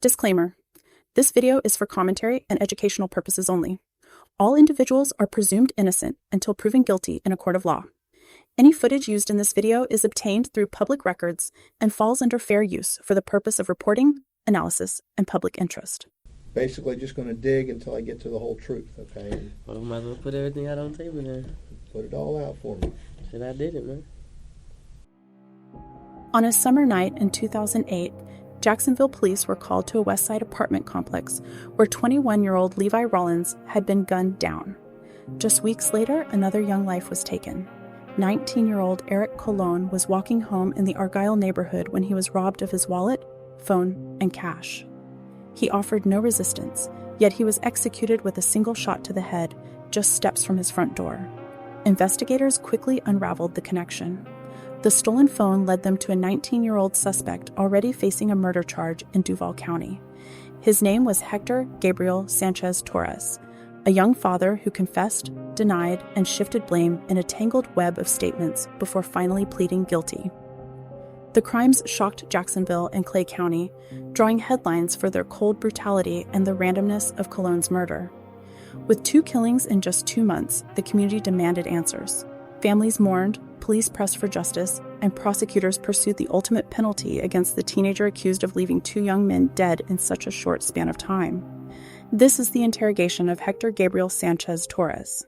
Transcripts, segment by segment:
Disclaimer. This video is for commentary and educational purposes only. All individuals are presumed innocent until proven guilty in a court of law. Any footage used in this video is obtained through public records and falls under fair use for the purpose of reporting, analysis, and public interest. Basically just going to dig until I get to the whole truth, okay? Well, I might as well put everything out on table then. Put it all out for me. Shit, I did it, man. On a summer night in 2008, Jacksonville police were called to a West Side apartment complex where 21-year-old Levi Rollins had been gunned down. Just weeks later, another young life was taken. 19-year-old Erick Colón was walking home in the Argyle neighborhood when he was robbed of his wallet, phone, and cash. He offered no resistance, yet he was executed with a single shot to the head just steps from his front door. Investigators quickly unraveled the connection. The stolen phone led them to a 19-year-old suspect already facing a murder charge in Duval County. His name was Hector Gabriel Sanchez-Torres, a young father who confessed, denied, and shifted blame in a tangled web of statements before finally pleading guilty. The crimes shocked Jacksonville and Clay County, drawing headlines for their cold brutality and the randomness of Colón's murder. With 2 killings in just 2 months, the community demanded answers. Families mourned, police pressed for justice, and prosecutors pursued the ultimate penalty against the teenager accused of leaving 2 young men dead in such a short span of time. This is the interrogation of Hector Gabriel Sanchez-Torres.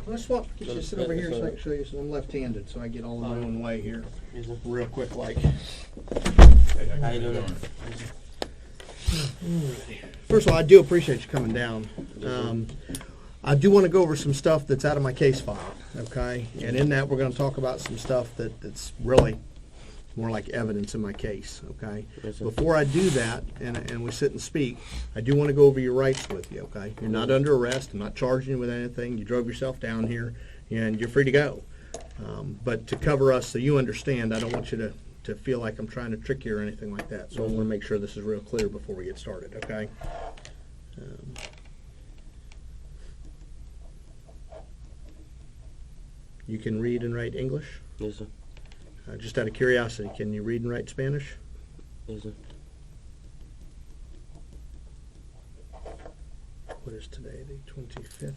Let's swap. Just sit over here so I can show you. So I'm left-handed, so I get all in my own way here. Real quick, like. How you doing? First of all, I do appreciate you coming down. I do want to go over some stuff that's out of my case file, okay? And in that, we're going to talk about some stuff that's really more like evidence in my case, okay? Yes, before I do that, and we sit and speak, I do want to go over your rights with you, okay? You're not under arrest. I'm not charging you with anything. You drove yourself down here, and you're free to go. But to cover us so you understand, I don't want you to feel like I'm trying to trick you or anything like that. So I want to make sure this is real clear before we get started, okay? You can read and write English? Yes, sir. Just out of curiosity, can you read and write Spanish? Yes, sir. What is today, the 25th?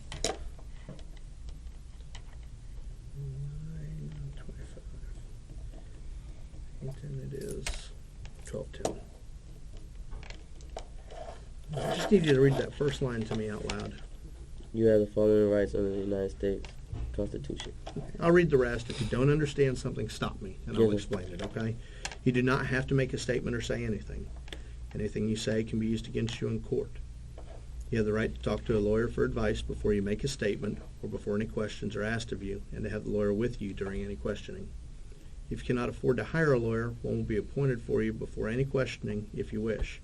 9:25. And it is 12:10. I just need you to read that first line to me out loud. You have the following rights under the United States Constitution. I'll read the rest. If you don't understand something, stop me, and I'll explain it, okay? You do not have to make a statement or say anything. Anything you say can be used against you in court. You have the right to talk to a lawyer for advice before you make a statement or before any questions are asked of you, and to have the lawyer with you during any questioning. If you cannot afford to hire a lawyer, one will be appointed for you before any questioning if you wish.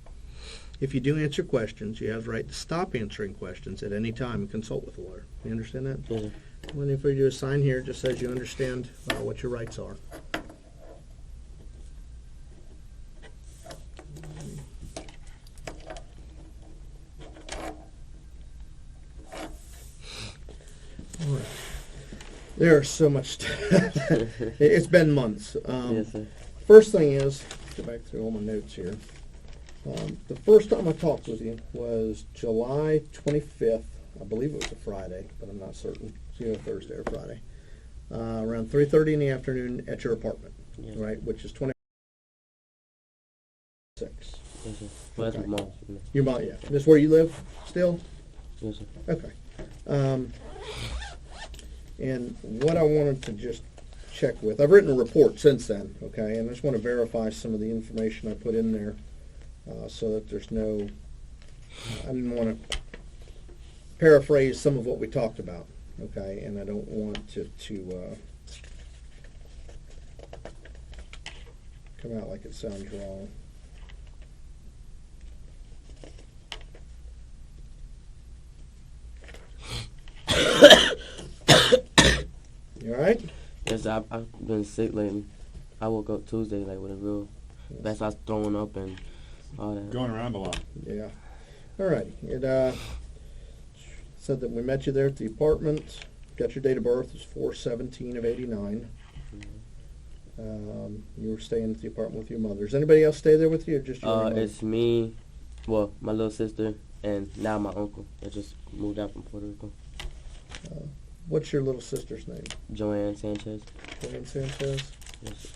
If you do answer questions, you have the right to stop answering questions at any time and consult with a lawyer. You understand that? Yes, sir. When if we do a sign here, it just says you understand what your rights are. All right. There's so much stuff. It's been months. Yes, sir. First thing is, go back through all my notes here. The first time I talked with you was July 25th. I believe it was a Friday, but I'm not certain. It's either Thursday or Friday. Around 3:30 in the afternoon at your apartment, Yes. right, which is 26. Yes, sir. Well, that's Okay. mom. Your mom, yeah. This is where you live still? Yes, sir. Okay. And what I wanted to just check with, I've written a report since then, okay, and I just want to verify some of the information I put in there so that there's no, I didn't want to paraphrase some of what we talked about, okay, and I don't want to come out like it sounds wrong. You all right? Yes, sir. I've been sick lately. I woke up Tuesday like with a real, that's I was throwing up and all that. Going around a lot. Yeah. All right. It said that we met you there at the apartment. Got your date of birth. It was 4/17 of 89. You were staying at the apartment with your mother. Does anybody else stay there with you, or just you and your mother? It's me, well, my little sister, and now my uncle that just moved out from Puerto Rico. What's your little sister's name? Joanne Sanchez. Joanne Sanchez? Yes.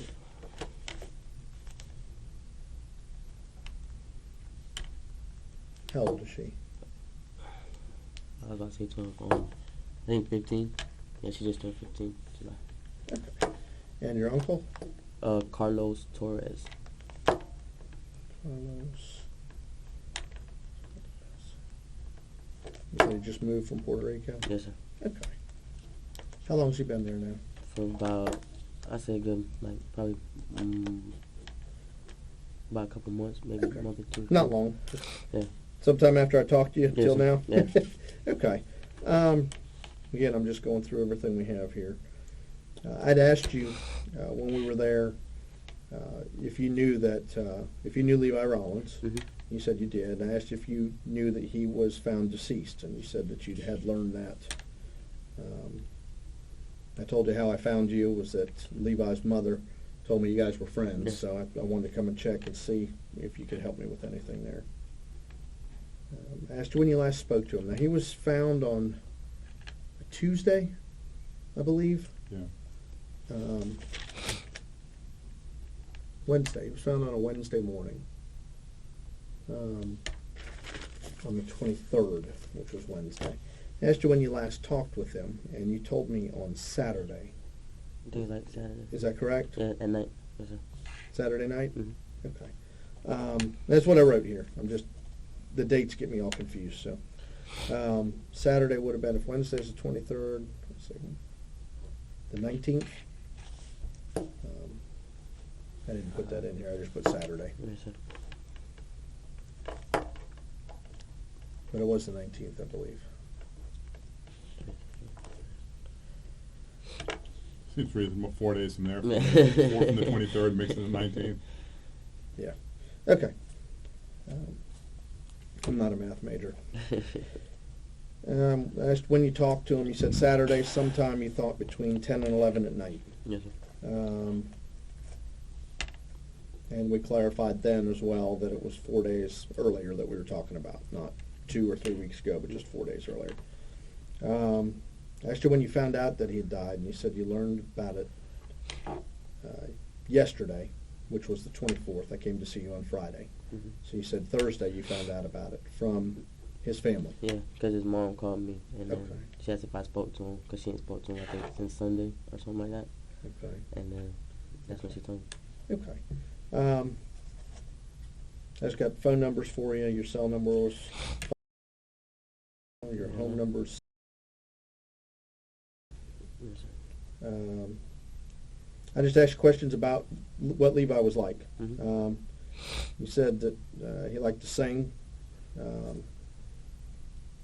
How old is she? I was about to say 12. I think 15. Yeah, she just turned 15 July. Okay. And your uncle? Carlos Torres. Carlos. You said he just moved from Puerto Rico? Yes, sir. Okay. How long has he been there now? For about, I say good, like probably about a couple months, maybe Okay. a month or two. Not long. Yeah. Sometime after I talked to you, Yes, till sir. now? Yeah. Okay. Again, I'm just going through everything we have here. I'd asked you when we were there if you knew Levi Rollins. Mm-hmm. You said you did. I asked if you knew that he was found deceased, and you said that you had learned that. I told you how I found you was that Levi's mother told me you guys were friends, Yes. so I wanted to come and check and see if you could help me with anything there. I asked you when you last spoke to him. Now, he was found on a Tuesday, I believe. Yeah. Wednesday. He was found on a Wednesday morning. On the 23rd, which was Wednesday. I asked you when you last talked with him, and you told me on Saturday. I think it's like Saturday. Is that correct? Yeah, at night. Yes, sir. Saturday night? Mhm. Okay. That's what I wrote here. The dates get me all confused. So Saturday would have been, if Wednesday's the 23rd, let's see, the 19th. I didn't put that in here. I just put Saturday. Yes, sir. But it was the 19th, I believe. Seems reasonable. 4 days from there. 4 from the 23rd makes it the 19th. Yeah. Okay. I'm not a math major. I asked when you talked to him, you said Saturday sometime you thought between 10 and 11 at night. Yes, sir. And we clarified then as well that it was 4 days earlier that we were talking about, not 2 or 3 weeks ago, but just 4 days earlier. I asked you when you found out that he had died, and you said you learned about it yesterday, which was the 24th. I came to see you on Friday. Mm-hmm. So you said Thursday you found out about it from his family. Yeah, because his mom called me, and Okay. she asked if I spoke to him, because she ain't spoke to him, I think, since Sunday or something like that. Okay. And then that's what she told me. Okay. I just got phone numbers for you. Your cell number was, your home number's. Yes, sir. I just asked you questions about what Levi was like. Mm-hmm. You said that he liked to sing.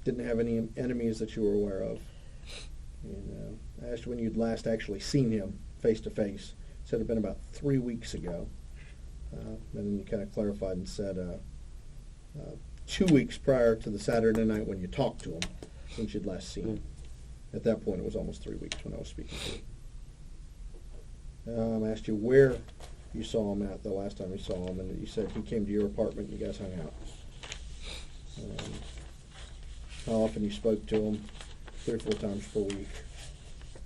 Didn't have any enemies that you were aware of. And I asked you when you'd last actually seen him face to face. Said it had been about 3 weeks ago. And then you kind of clarified and said 2 weeks prior to the Saturday night when you talked to him, since you'd last seen him. At that point, it was almost 3 weeks when I was speaking to you. I asked you where you saw him at the last time you saw him, and you said he came to your apartment and you guys hung out. How often you spoke to him? 3 or 4 times per week.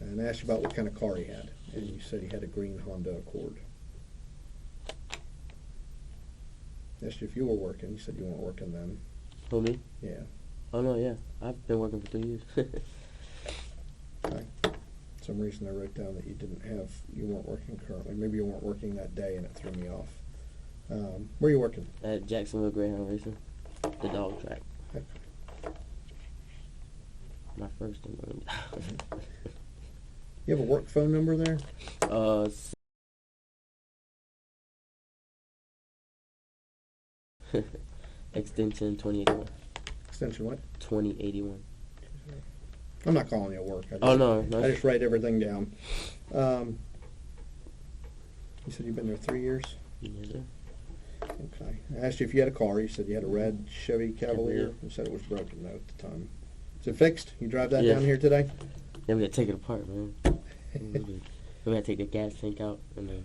And I asked you about what kind of car he had, and you said he had a green Honda Accord. I asked you if you were working. You said you weren't working then. Who, me? Yeah. Oh, no, yeah. I've been working for 3 years. Okay. For some reason I wrote down that you weren't working currently. Maybe you weren't working that day and it threw me off. Where are you working? At Jacksonville Greyhound Racing, the dog track. Okay. My first and You have a work phone number there? Extension 2081. Extension what? 2081. I'm not calling you at work. Oh, no. I just write everything down. You said you've been there 3 years? Yes, sir. Okay. I asked you if you had a car. You said you had a red Chevy Cavalier. Cavalier. You said it was broken, though, at the time. Is it fixed? You drive that Yeah. down here today? Yeah, we gotta take it apart, man. We gotta take the gas tank out and then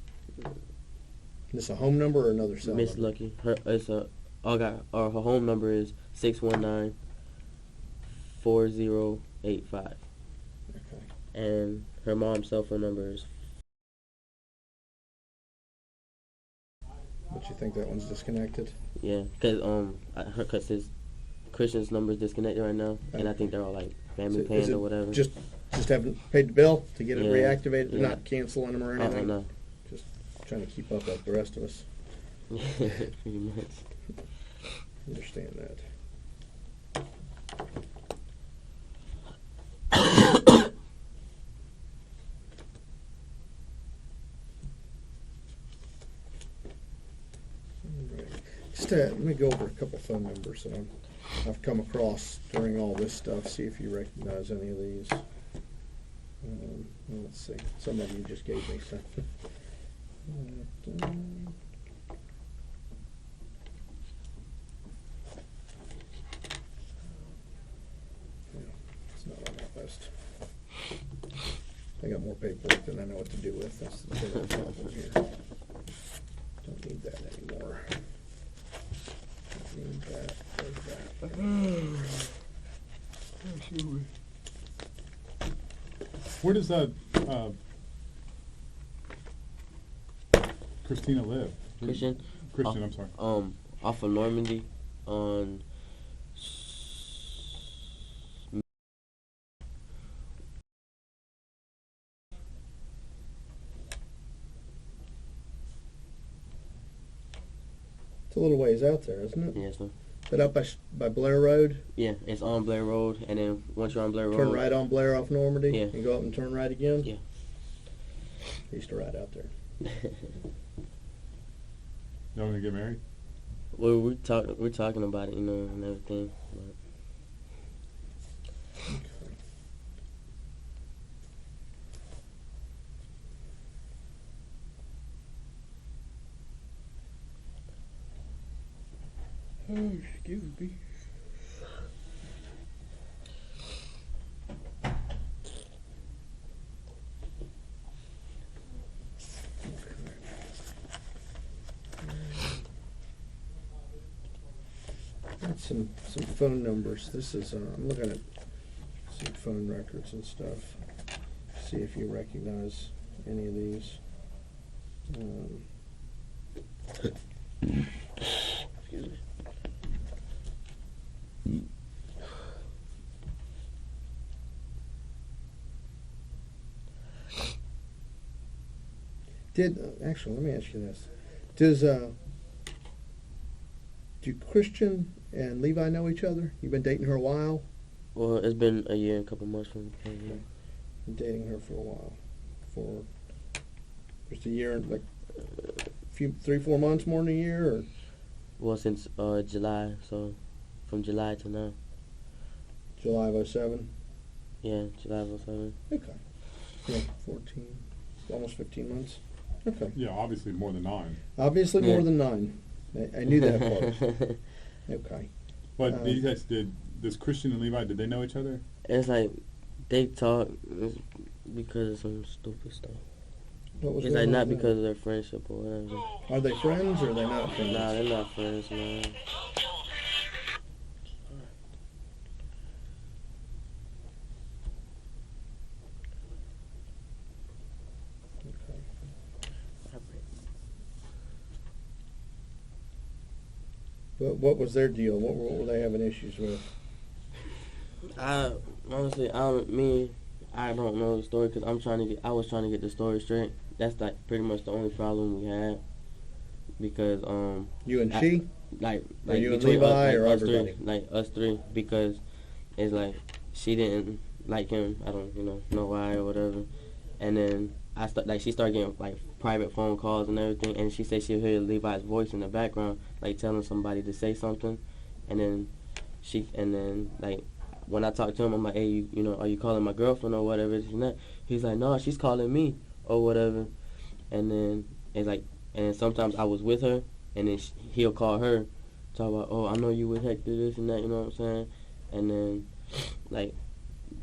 This a home number or another cell Miss number? Lucky. Her her home number is 619-4085. Okay. And her mom's cell phone number is. But you think that one's disconnected? Yeah, cause his Christian's number is disconnected right now, and I think they're all like family Is plans it or whatever. Just haven't paid the bill to get it Yeah. reactivated? They're Yeah. not canceling them or anything? No. Just trying to keep up like the rest of us. Pretty much. Understand that. Alright. Just let me go over a couple phone numbers that I've come across during all this stuff. See if you recognize any of these. Let's see. Some of you just gave me some. It's not on that list. I got more paperwork than I know what to do with. That's the big problem here. Don't need that anymore. Don't need that or that. Where does Christina live? Christian, I'm sorry. off of Normandy on. It's a little ways out there, isn't it? Yes, sir. Is that up by Blair Road? Yeah, it's on Blair Road, and then once you're on Blair Road, Turn right on Blair off Normandy? Yeah. And go up and turn right again? Yeah. I used to ride out there. Y'all gonna get married? Well, we're talking about it, and everything. But Oh, excuse me. Got some phone numbers. This is I'm looking at some phone records and stuff. See if you recognize any of these. Excuse me. Actually, let me ask you this: do Christian and Levi know each other? You've been dating her a while. well, it's been a year and a couple months from. Been dating her for a while, for just a year, like a few 3-4 months, more than a year, or Well, since July, so from July to now. July of 07. Yeah, July of 07. Okay. Yeah, 14, almost 15 months. Okay. Yeah, obviously more than 9. Obviously more Yeah. than 9. I knew that part. Okay. But these guys does Christian and Levi, did they know each other? It's like they talk because of some stupid stuff. What was It's going like on not there? because of their friendship or whatever. Are they friends or are they not friends? Nah, they're not friends, man. What was their deal? What were they having issues with? I honestly, I don't know the story because I was trying to get the story straight. That's like pretty much the only problem we had because You and she? like Or you and between Levi us, or us everybody? three, like us three, because it's like she didn't like him. I don't know why or whatever. And then she started getting like private phone calls and everything, and she said she'll hear Levi's voice in the background, like telling somebody to say something, and then like when I talked to him, I'm like, hey, are you calling my girlfriend or whatever? And that he's like, no, she's calling me or whatever, and then it's like, and then sometimes I was with her, and then he'll call her, talk about, oh, I know you with Hector, this and that, you know what I'm saying, and then like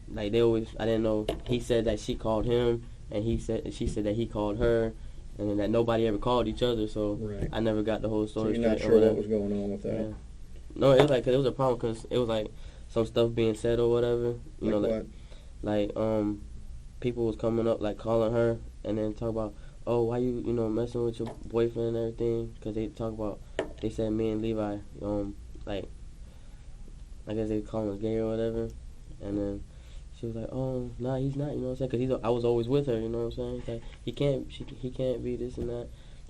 they always, I didn't know, he said that she called him, and she said that he called her, and then that nobody ever called each other. So Right. I never got the whole So story. you're not straight or sure what whatever. was going on with that. Yeah. No, it was like 'cause it was a problem because it was like some stuff being said or whatever. You know, what? like people was coming up like calling her and then talk about, oh, why you messing with your boyfriend and everything? Because they said me and Levi like I guess they call him gay or whatever, and then she was like, oh, nah, he's not, you know what I'm saying? Because I was always with her, you know what I'm saying? He's like, he can't be this and that.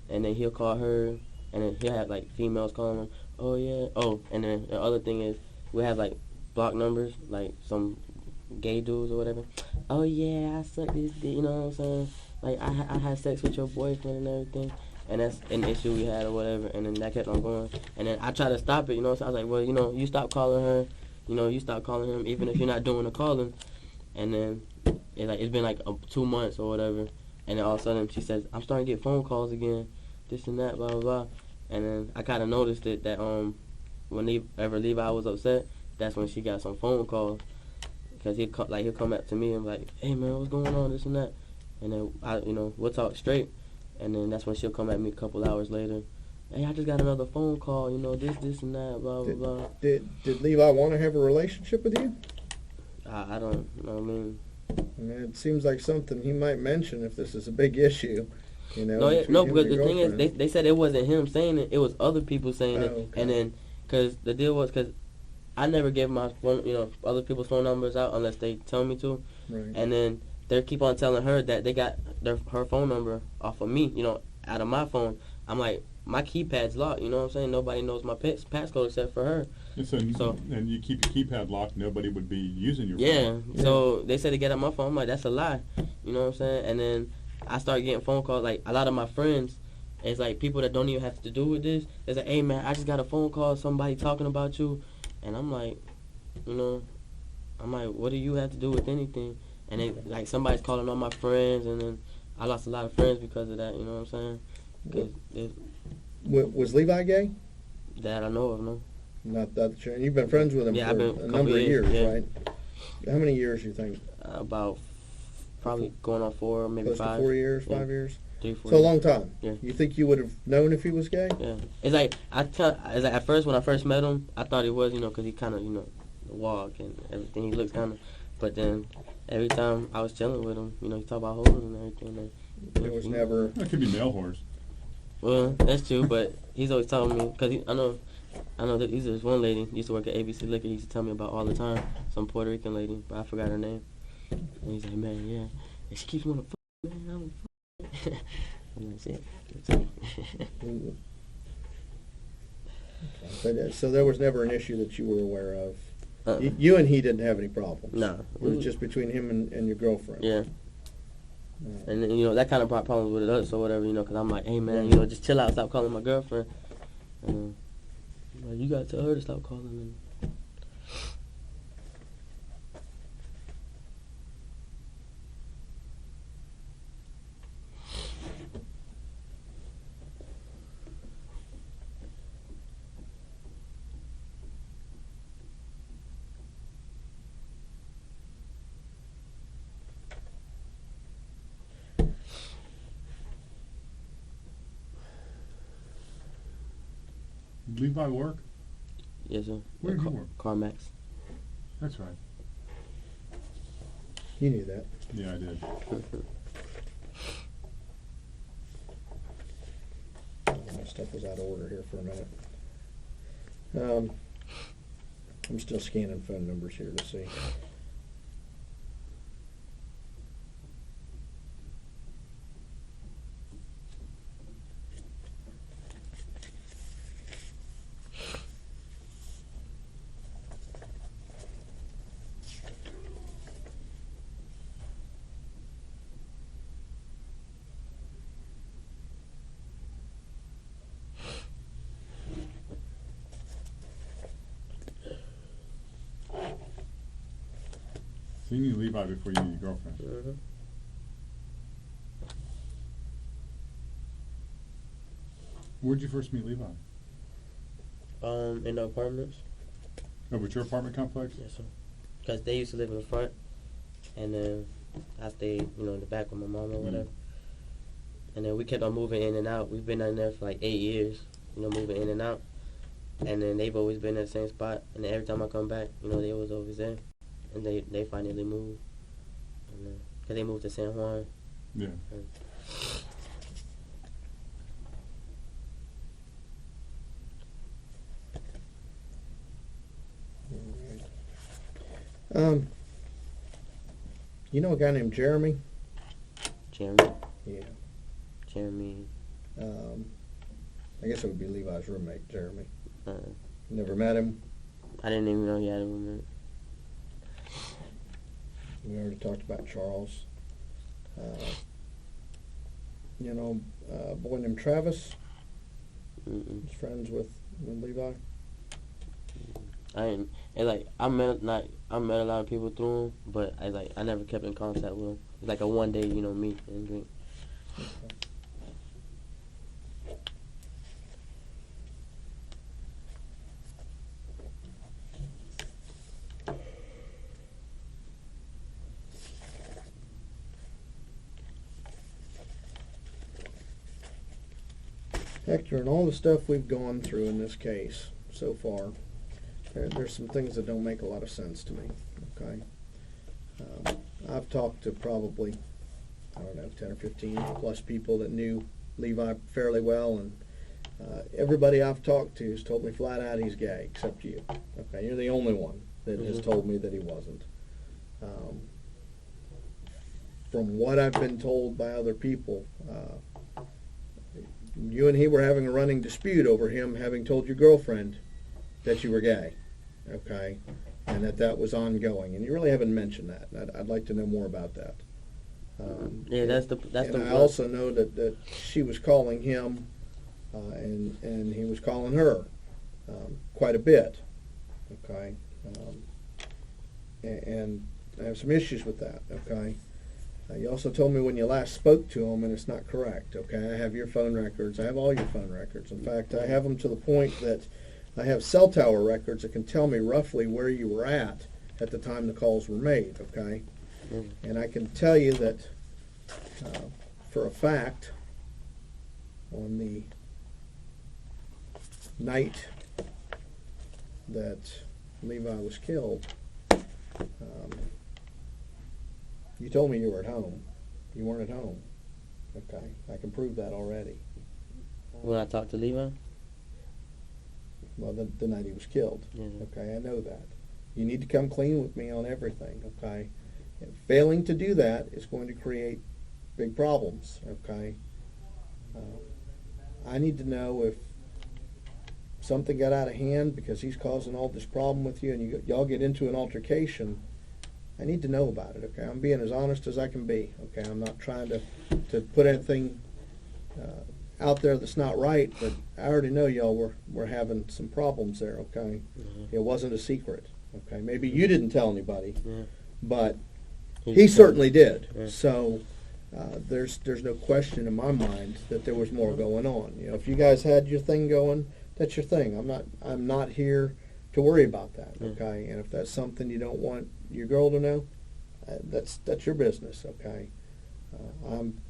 And then he'll call her, and then he'll have, like, females calling him, oh, yeah. Oh, and then the other thing is we have, like, block numbers, like some gay dudes or whatever. Oh, yeah, I sucked this dick, you know what I'm saying? Like, I had sex with your boyfriend and everything. And that's an issue we had or whatever, and then that kept on going. And then I tried to stop it, you know, so I was like, well, you stop calling her, you stop calling him, even if you're not doing the calling. And then it's been like 2 months or whatever, and then all of a sudden she says, I'm starting to get phone calls again, this and that, blah, blah, blah. And then I kind of noticed it that whenever Levi was upset, that's when she got some phone calls, because he'll come up to me and be like, hey, man, what's going on, this and that. And then, we'll talk straight. And then that's when she'll come at me a couple hours later. Hey, I just got another phone call, this and that, blah, blah, blah. Did Levi want to have a relationship with you? I don't know, I mean, It seems like something he might mention if this is a big issue. No, because the thing is, they said it wasn't him saying it, it was other people saying it. Okay. And then, because the deal was, because I never gave my phone, other people's phone numbers out unless they tell me to. Right. And then they keep on telling her that they got her phone number off of me, out of my phone. I'm like, my keypad's locked, you know what I'm saying? Nobody knows my passcode except for her. And you keep your keypad locked, nobody would be using your phone. Yeah, so they said to get out my phone. I'm like, that's a lie, you know what I'm saying? And then I started getting phone calls, like, a lot of my friends, it's like people that don't even have to do with this. It's like, hey, man, I just got a phone call, somebody talking about you. And I'm like, what do you have to do with anything? And then, like, somebody's calling all my friends, and then I lost a lot of friends because of that, you know what I'm saying? Was Levi gay? That I know of, no. Not that sure. And you've been friends with him Yeah, for I've been a a number of years, yeah. right? How many years do you think? About probably going on 4, maybe Close 5. to 4 years, Yeah. 5 years? 3, 4 So a years. long time. Yeah. You think you would have known if he was gay? Yeah. It's like, at first, when I first met him, I thought he was, because he kind of, walk and everything. He looks kind of, but then every time I was chilling with him, he talk about hoes and everything. It was never. That could be male whores. Well, that's true, but he's always telling me, because I know that there's one lady used to work at ABC Liquor. He used to tell me about all the time, some Puerto Rican lady, but I forgot her name. And he's like, man, yeah, and she keeps wanting to fuck, man, I want to fuck. I'm like, shit. But, so there was never an issue that you were aware of. You and he didn't have any problems. No. It was just between him and your girlfriend. Yeah. And then, that kind of brought problems with us or whatever, because I'm like, hey, man, just chill out, stop calling my girlfriend. And like, you got to tell her to stop calling me. Levi work? Yes, sir. Where did you work? CarMax. That's right. You knew that. Yeah, I did. My stuff was out of order here for a minute. I'm still scanning phone numbers here to see. So you knew Levi before you knew your girlfriend. Mm-hmm. Where'd you first meet Levi? In the apartments. Over at your apartment complex? Yes, sir. Because they used to live in the front, and then I stayed, in the back with my mom or whatever. And then we kept on moving in and out. We've been in there for like 8 years, moving in and out. And then they've always been in the same spot. And then every time I come back, they was always there. And they finally moved. Because they moved to San Juan. Yeah. You know a guy named Jeremy? Jeremy? Yeah. Jeremy. I guess it would be Levi's roommate, Jeremy. Uh, Never met him. I didn't even know he had a roommate. We already talked about Charles. A boy named Travis. Mm-mm. He's friends with Levi. I met a lot of people through him, but I never kept in contact with him. It's like a one day, meet and drink. Okay. Hector, and all the stuff we've gone through in this case so far, there's some things that don't make a lot of sense to me, okay? I've talked to probably, 10 or 15 plus people that knew Levi fairly well, and everybody I've talked to has told me flat out he's gay, except you. Okay, you're the only one that has told me that he wasn't. From what I've been told by other people, you and he were having a running dispute over him having told your girlfriend that you were gay, okay, and that was ongoing. And you really haven't mentioned that. I'd like to know more about that. Yeah, that's the. I also know that she was calling him, and he was calling her quite a bit, okay, and I have some issues with that, okay. You also told me when you last spoke to him, and it's not correct, okay? I have your phone records. I have all your phone records. In fact, I have them to the point that I have cell tower records that can tell me roughly where you were at the time the calls were made, okay? And I can tell you that for a fact, on the night that Levi was killed, you told me you were at home. You weren't at home. Okay, I can prove that already. When I talked to Levi? Well, the night he was killed. Yeah. Okay, I know that. You need to come clean with me on everything, okay? And failing to do that is going to create big problems, okay? I need to know if something got out of hand because he's causing all this problem with you and y'all get into an altercation. I need to know about it, okay? I'm being as honest as I can be, okay? I'm not trying to put anything out there that's not right, but I already know y'all were having some problems there, okay? It wasn't a secret, okay? Maybe you didn't tell anybody, but he certainly did. Yeah. So there's no question in my mind that there was more going on. You know, if you guys had your thing going, that's your thing. I'm not here to worry about that, okay? And if that's something you don't want your girl to know, that's your business, okay? I'm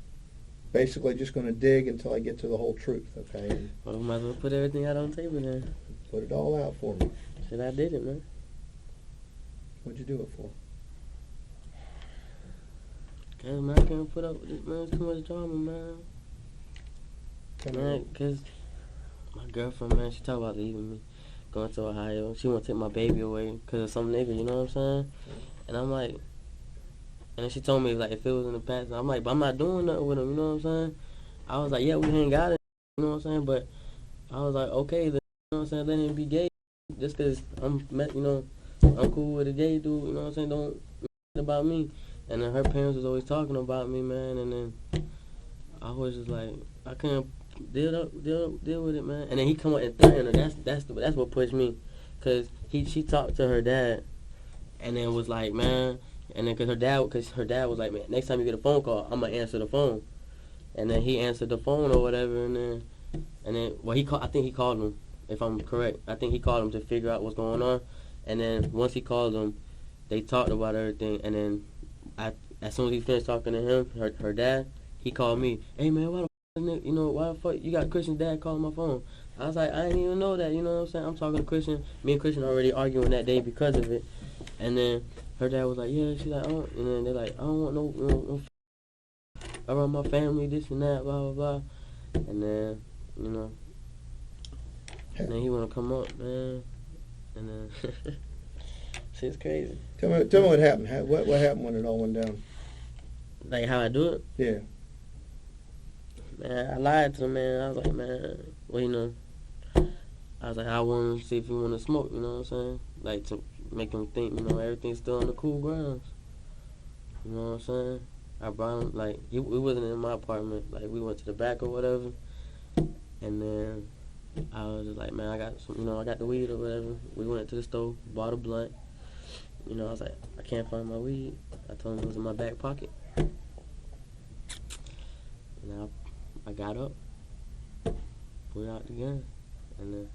basically just going to dig until I get to the whole truth, okay? And well, I might as well put everything out on the table then. put it all out for me. Shit, I did it, man. What'd you do it for? Cause man, I can't put up with this, man. It's too much drama, man. Man, cause my girlfriend, man, she talk about leaving me, going to Ohio. She want to take my baby away because of some nigga, you know what I'm saying? And I'm like, and then she told me, like, if it was in the past, I'm like, but I'm not doing nothing with him, you know what I'm saying? I was like, yeah, we ain't got it, you know what I'm saying? But I was like, okay, then, you know what I'm saying, let him be gay. Just because I'm cool with a gay dude, you know what I'm saying? Don't about me. And then her parents was always talking about me, man, and then I was just like, I couldn't deal with it, man. And then he come up and threaten her. That's what pushed me, cause she talked to her dad, and then was like, man, and then cause her dad was like, man, next time you get a phone call, I'm gonna answer the phone. And then he answered the phone or whatever, and then well, I think he called him, if I'm correct. I think he called him to figure out what's going on, and then once he called him, they talked about everything, and then as soon as he finished talking to him, her dad, he called me, hey man, why the You know, why the fuck you got Christian's dad calling my phone? I was like, I didn't even know that, you know what I'm saying? I'm talking to Christian. Me and Christian already arguing that day because of it. And then her dad was like, yeah, she's like, oh, and then they're like, I don't want no around my family, this and that, blah, blah, blah. And then, you know, and then he want to come up, man. And then, shit's crazy. Tell me what happened. What happened when it all went down? Like, how I do it? Yeah. Man, I lied to him, man. I was like, man, well, you know, I was like, I want to see if he want to smoke, you know what I'm saying? Like, to make him think, you know, everything's still on the cool grounds. You know what I'm saying? I brought him, like, we wasn't in my apartment. Like, we went to the back or whatever. And then I was just like, man, I got some, you know, I got the weed or whatever. We went to the store, bought a blunt. You know, I was like, I can't find my weed. I told him it was in my back pocket. And I got up, put out the gun, and then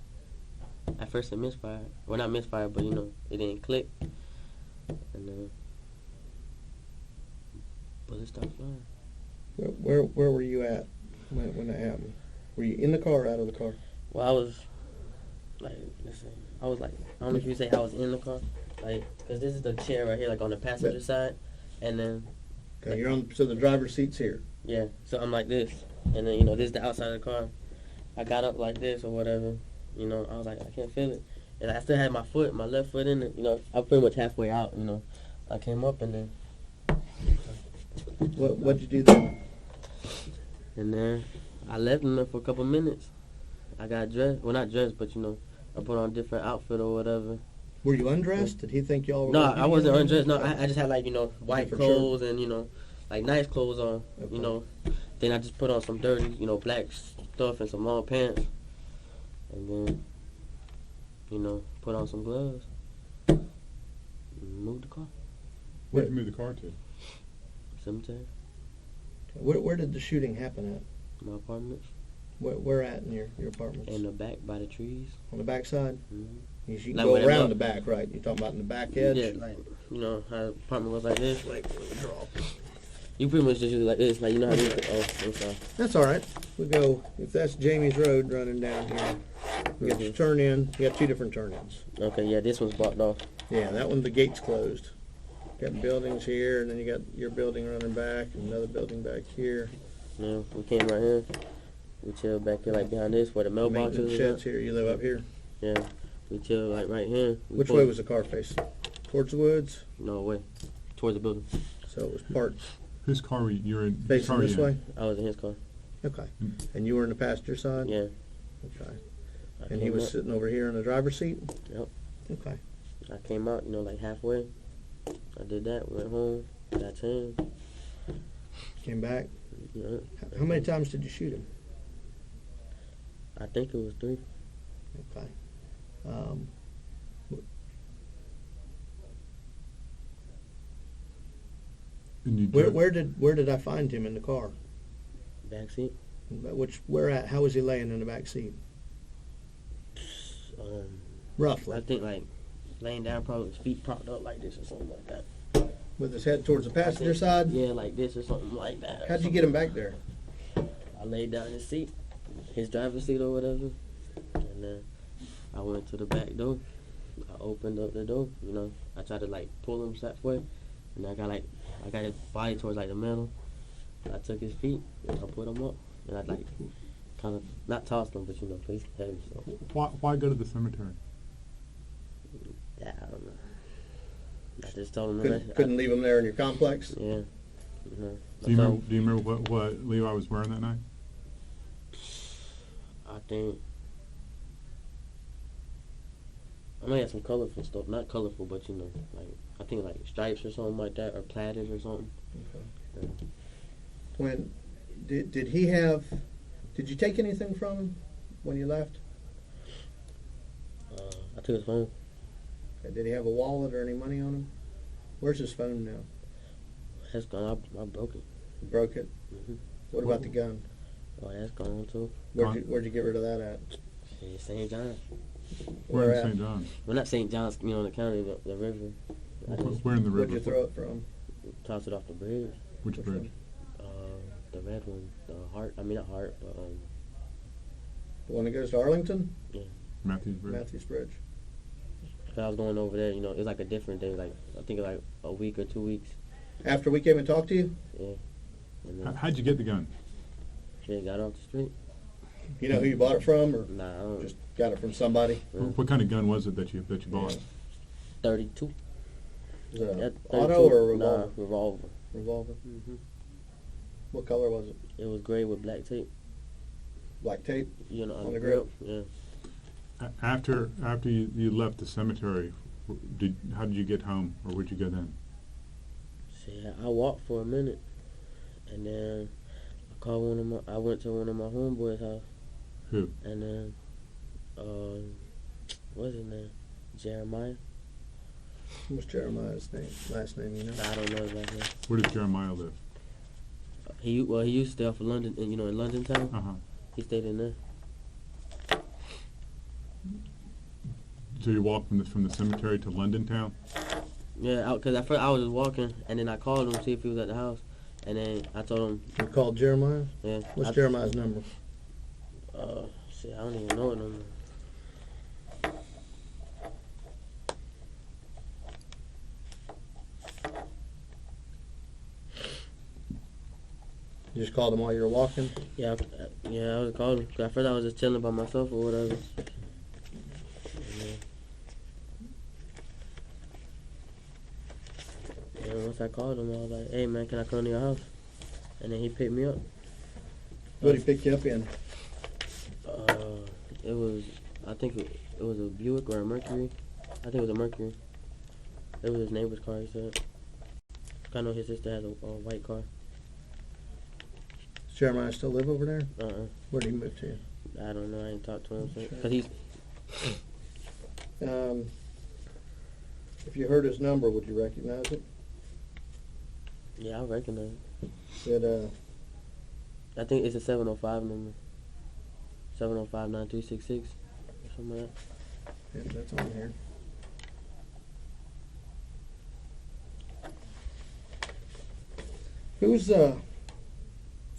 at first it misfired. Well, not misfired, but, you know, it didn't click. And then bullets started flying. Where were you at when that happened? Were you in the car or out of the car? Well, I was, like, listen, I was like, I don't know if you say I was in the car. Like, because this is the chair right here, like on the passenger side. And then. Okay, you're on, so the driver's seat's here. Yeah, so I'm like this. And then, you know, this is the outside of the car. I got up like this or whatever. You know, I was like, I can't feel it. And I still had my left foot in it. You know, I'm pretty much halfway out, you know. I came up and then. What'd you do then? And then I left him there for a couple minutes. I got dressed. Well, not dressed, but, you know, I put on a different outfit or whatever. Were you undressed? Did he think y'all were... No, I wasn't undressed. No, I just had, like, you know, white Different clothes and, you know, like nice clothes on, Okay. you know. Then I just put on some dirty, you know, black stuff and some long pants. And then, you know, put on some gloves. And moved the car. Where'd you move the car to? Cemetery. Where did the shooting happen at? My apartment. Where at in your apartment? In the back by the trees. On the back side? Mm-hmm. You can Like go where they around look. the back, right? You're talking about in the back edge? Yeah, like, you know, how the apartment was like this. Like, draw. You pretty much just use it like this. Like, you know how this. Oh, I'm sorry. That's all right. We go, if that's Jamie's Road running down here, you got your turn in. You got two different turn ins. Okay, yeah, this one's blocked off. Yeah, that one, the gate's closed. Got buildings here, and then you got your building running back, and another building back here. You know, we came right here. We chilled back here, like behind this, where the mailbox Maintenance is. sheds here. You live up here. Yeah, we chilled like right here. Which way was the car facing? Towards the woods? No way, towards the building. So it was parked Whose car were you in? facing car were this you in? way? I was in his car. Okay. And you were in the passenger side? Yeah. Okay. I And he came was up. sitting over here in the driver's seat? Yep. Okay. I came out, you know, like halfway. I did that, went home, got changed. Came back. Yeah. How many times did you shoot him? I think it was 3. Okay. And you Where did I find him in the car? Backseat. Where at? How was he laying in the back seat? Roughly. I think like laying down, probably his feet propped up like this or something like that. With his head towards the passenger side? Yeah, like this or something like that. How'd you get him back there? I laid down in his seat, his driver's seat or whatever, and then I went to the back door. I opened up the door, you know. I tried to like pull him halfway, and I got his body towards like the middle. I took his feet, and I put him up, and I like kind of not tossed him, but you know, he's heavy. So Why go to the cemetery? yeah, I don't know. I just told him Couldn't leave him there in your complex? Yeah. Do you remember what Levi was wearing that night? I think I may have some colorful stuff. Not colorful, but you know, like I think like stripes or something like that, or plaited or something. Okay. When did he have? Did you take anything from him when you left? I took his phone. Did he have a wallet or any money on him? Where's his phone now? That's gone. I broke it. You broke it? Mm-hmm. What about the gun? Oh, that's gone too. Where'd you get rid of that at? Yeah, St. John. Where in at? St. John's? Well, not St. John's, you know, in the county, but the river. I just Where in the Where'd river? you throw it from? tossed it off the bridge. Which bridge? the red one, the heart. I mean not heart, but The one that goes to Arlington? Matthews Bridge. Matthews Bridge. Cause I was going over there. You know, it was like a different day. Like I think like a week or 2 weeks. After we came and talked to you? Yeah. And then, How'd you get the gun? shit, got off the street. You know who you bought it from, or Nah, I don't. just got it from somebody? What kind of gun was it that you bought? 32. Is it Yeah, an 32. auto or a revolver? Nah, revolver. Revolver. hmm What color was it? It was gray with black tape. Black tape? You know, On the grip? Yeah. After you left the cemetery, how did you get home, or where'd you go then? Shit, I walked for a minute, and then I went to one of my homeboys' house. Who? And then, what's his name? Jeremiah? What's Jeremiah's name? Last name, you know? I don't know his last name. Where does Jeremiah live? He used to stay off of London, in London town. Uh huh. He stayed in there. So you walked from the cemetery to London town? Yeah, because at first I was just walking, and then I called him to see if he was at the house, and then I told him, You called Jeremiah? yeah. What's Jeremiah's number? Shit, I don't even know it no more. You just called him while you were walking? Yeah, I was calling. Cause at first I was just chilling by myself or whatever. And once I called him, I was like, "Hey man, can I come to your house?" And then he picked me up. What did he pick you up in? I think it was a Buick or a Mercury. I think it was a Mercury. It was his neighbor's car. He said. I know his sister has a white car. Does Jeremiah still live over there? Where did he move to? I don't know. I ain't talked to him Sure. because he's. If you heard his number, would you recognize it? Yeah, I recognize it. It, I think it's a 705 number. 705-9366 or something like that. yeah, that's on here. Who's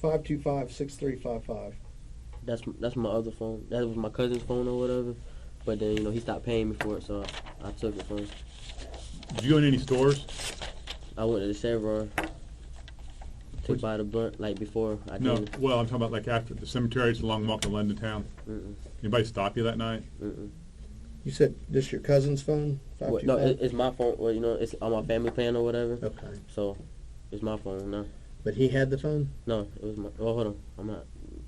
525-6355? That's my other phone. That was my cousin's phone or whatever. But then he stopped paying me for it, so I took it from him. Did you go in any stores? I went to the Chevron to Which- buy the blunt like before I No. did. Well, I'm talking about like after the cemetery. It's a long walk to London town. Mm-mm. Anybody stop you that night? Mm-mm. You said this your cousin's phone? Well, no, it's my phone. Well, it's on my family plan or whatever. Okay. So it's my phone now. But he had the phone? No, it was my. Oh, hold on. I'm not.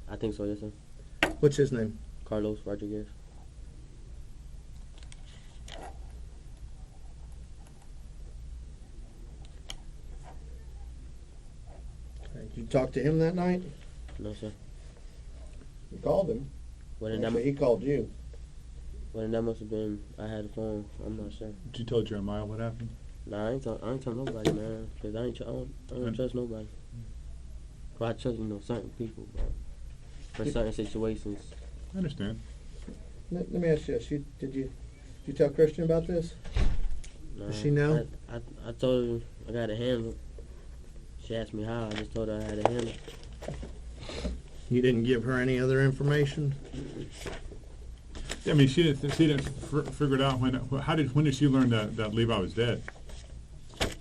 I think so. Yes, sir. What's his name? Carlos Rodriguez. Did you talk to him that night? No, sir. You called him. Well, then Actually, he called you. that must have been. I had a phone. I'm not sure. Did you tell Jeremiah what happened? Nah, I ain't tell nobody, man. Cause I don't trust nobody. Well, I trust certain people, but for certain situations. I understand. Let me ask you this. Did you tell Christian about this? Nah, Does she know? I told her I got it handled. She asked me how. I just told her I had it handled. You didn't give her any other information? I mean, she didn't figure it out when did she learn that Levi was dead?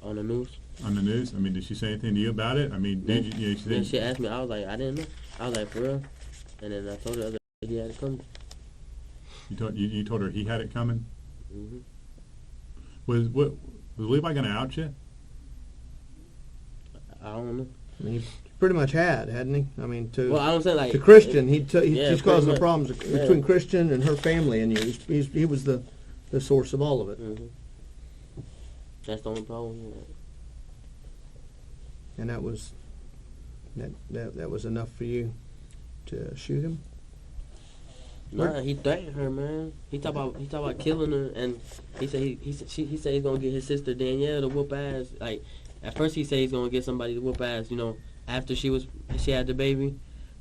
On the news. On the news? I mean, did she say anything to you about it? I mean, did you? She Then didn't. she asked me. I was like, I didn't know. I was like, for real. And then I told her he had it coming. You told her he had it coming. Mm-hmm. Was Levi going to out you? I don't know. I mean, he pretty much hadn't he? I mean, Well, I don't say like to Christian, Yeah, he's pretty causing the much. problems Yeah. between Christian and her family and you. He was the source of all of it. Mm-hmm. That's the only problem. And that was enough for you to shoot him? Nah, he threatened her, man. He talk about killing her, and he said he said he's gonna get his sister Danielle to whoop ass. Like at first he said he's gonna get somebody to whoop ass, after she had the baby,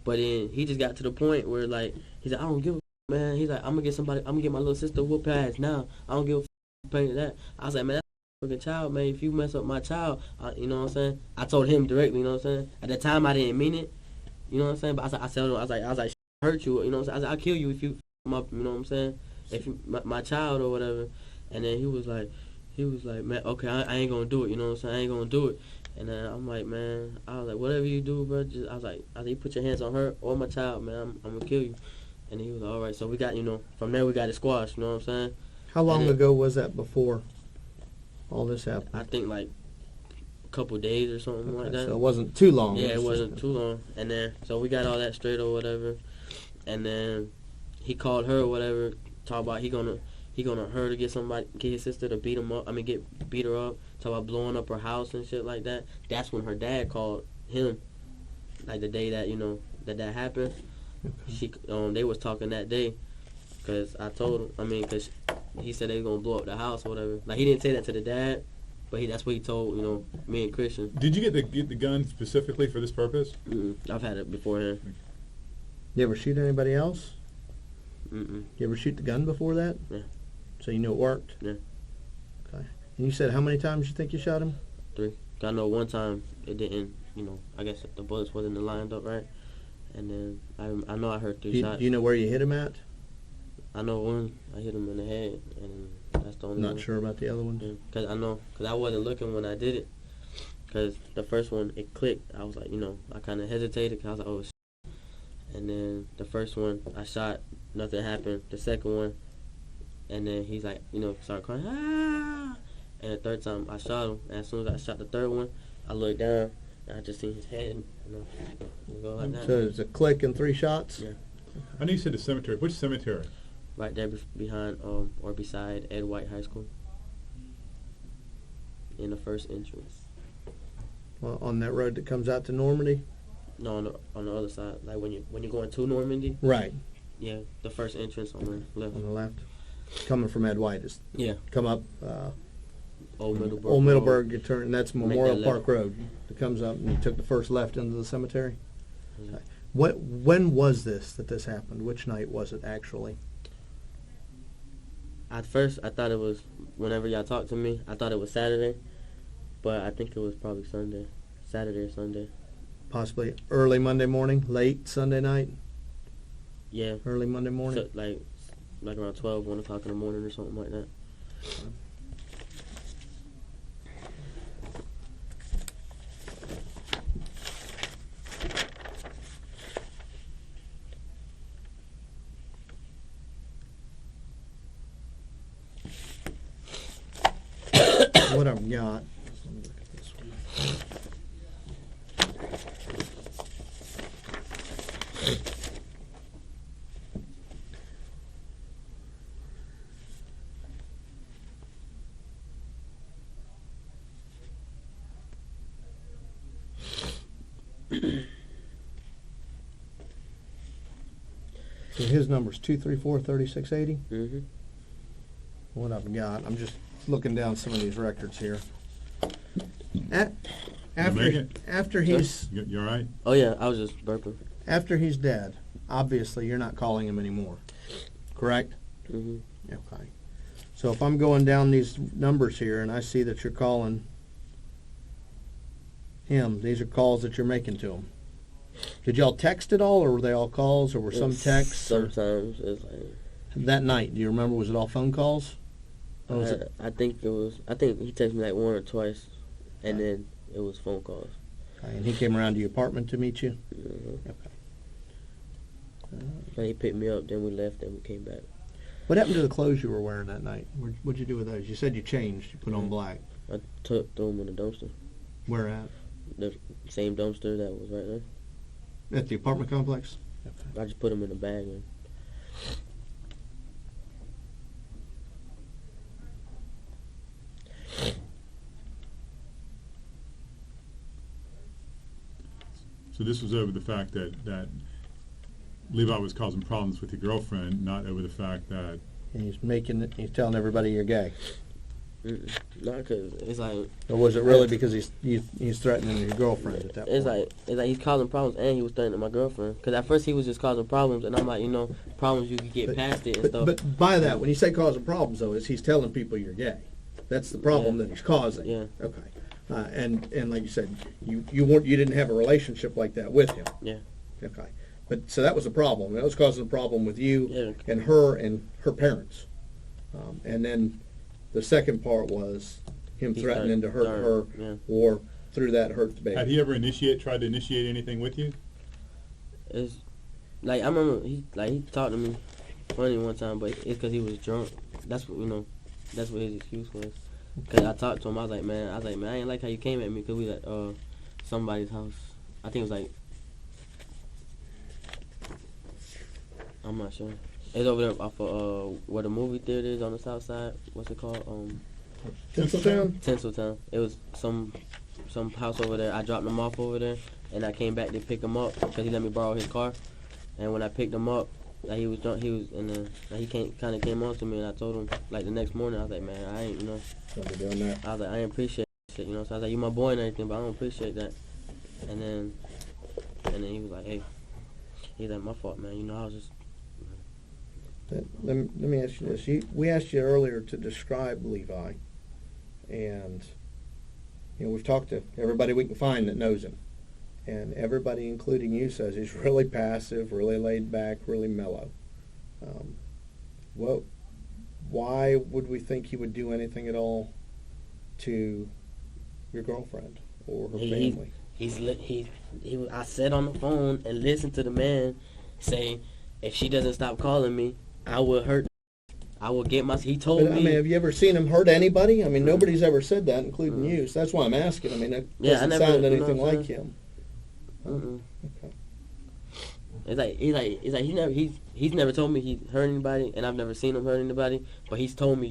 but then he just got to the point where like he said I don't give a man. He's like I'm gonna get my little sister to whoop ass now. I don't give a pain to that. I was like man, that's fucking child, man. If you mess up my child, you know what I'm saying? I told him directly, you know what I'm saying? At the time, I didn't mean it, you know what I'm saying? But I said, I was like, hurt you, you know what I'm saying? I said, I'll kill you if you f up, you know what I'm saying? If you, my child or whatever. And then he was like, man, okay, I ain't gonna do it, you know what I'm saying? I ain't gonna do it. And then I'm like, man, I was like, whatever you do, bro, just, I was like, you put your hands on her or my child, man, I'm gonna kill you. And he was like, all right. So we got, you know, from there we got it squashed, you know what I'm saying? How long ago was that before all this happened? I think like a couple days or something like that. So it wasn't too long. Yeah, it wasn't too long. And then, so we got all that straight or whatever. And then he called her or whatever, talk about he gonna her to get his sister to beat beat her up, talk about blowing up her house and shit like that. That's when her dad called him, like the day that, you know, that happened. Okay. They was talking that day, cause I told him, cause he said they was gonna blow up the house or whatever. Like, he didn't say that to the dad, but that's what he told, you know, me and Christian. Did you get the gun specifically for this purpose? I've had it beforehand. You ever shoot anybody else? You ever shoot the gun before that? Yeah. So you knew it worked? Yeah. Okay. And you said how many times you think you shot him? 3. I know one time it didn't, you know, I guess the bullets wasn't lined up right. And then I know I heard 3 shots. Do you know where you hit him at? I know one, I hit him in the head, and that's the only one. Not sure about the other ones? Because I wasn't looking when I did it. Because the first one, it clicked. I was like, you know, I kind of hesitated, because I was like, oh, shit. And then the first one, I shot, nothing happened. The second one, and then he's like, you know, started crying, ah! And the third time, I shot him. And as soon as I shot the third one, I looked down, and I just seen his head, you know, go like that. So it's a click and 3 shots? Yeah. I know you said the cemetery. Which cemetery? Right there behind, or beside Ed White High School. In the first entrance. Well, on that road that comes out to Normandy? No, on the other side. Like when you're going to Normandy. Right. Yeah, the first entrance on the left. On the left. Coming from Ed White. Yeah. Come up Old Middleburg. Old Middleburg, you turn, and that's Memorial that Park Road. It comes up, and you took the first left into the cemetery? Yeah. When was this happened? Which night was it actually? At first, I thought it was, whenever y'all talked to me, I thought it was Saturday, but I think it was probably Sunday. Saturday or Sunday. Possibly early Monday morning, late Sunday night? Yeah. Early Monday morning? So, like around 12, 1 o'clock in the morning or something like that. What I've got. Let me look at this one. So his number's 234-3680. Mm-hmm. What I've got, I'm just looking down some of these records here. After he's You all right? Oh yeah, I was just burping. After he's dead, obviously you're not calling him anymore, correct? Mm-hmm. Okay. So if I'm going down these numbers here and I see that you're calling him, these are calls that you're making to him. Did y'all text at all, or were they all calls, or were some texts? Sometimes it's like that night. Do you remember? Was it all phone calls? Or was it? I think it was. I think he texted me like 1 or twice, and then it was phone calls. Okay, and he came around to your apartment to meet you. Mm-hmm. Okay. And he picked me up. Then we left. Then we came back. What happened to the clothes you were wearing that night? What'd you do with those? You said you changed. You put on black. I threw them in the dumpster. Where at? The same dumpster that was right there. At the apartment complex? I just put them in a bag. And So this was over the fact that Levi was causing problems with your girlfriend, not over the fact that... And he's telling everybody you're gay. Not because it's like... Or was it really because he's threatening your girlfriend at that point? It's like he's causing problems, and he was threatening my girlfriend. Because at first he was just causing problems, and I'm like, you know, problems you can get past it and stuff. But by that, when you say causing problems, though, is he's telling people you're gay. That's the problem that he's causing. Yeah. Okay. And like you said, you didn't have a relationship like that with him. Yeah. Okay. But so that was a problem. That was causing a problem with you Yeah. and her parents. And then the second part was him threatening to hurt her, yeah. or through that hurt the baby. Had he ever tried to initiate anything with you? It's like I remember he talked to me funny one time, but it's because he was drunk. That's what that's what his excuse was. Cause I talked to him, I was like, man, I ain't like how you came at me, cause we at somebody's house. I think it was like, I'm not sure. It's over there off of where the movie theater is on the south side. What's it called? Tinseltown? Tinseltown. It was some house over there. I dropped him off over there, and I came back to pick him up because he let me borrow his car. And when I picked him up, like he was drunk, he kind of came on to me, and I told him like the next morning, I was like, man, I ain't, Don't be doing that. I was like, I ain't appreciate shit, So I was like, you my boy and everything, but I don't appreciate that. And then he was like, hey, he's like, my fault, man. I was just. Let me ask you this. We asked you earlier to describe Levi, and we've talked to everybody we can find that knows him, and everybody, including you, says he's really passive, really laid back, really mellow. Why would we think he would do anything at all to your girlfriend or her family? I sat on the phone and listened to the man say, if she doesn't stop calling me, I will hurt. I will get my. He told me. Have you ever seen him hurt anybody? Nobody's ever said that, including you. So that's why I'm asking. That doesn't sound anything like him. Okay. It's like he's never told me he hurt anybody, and I've never seen him hurt anybody. But he's told me,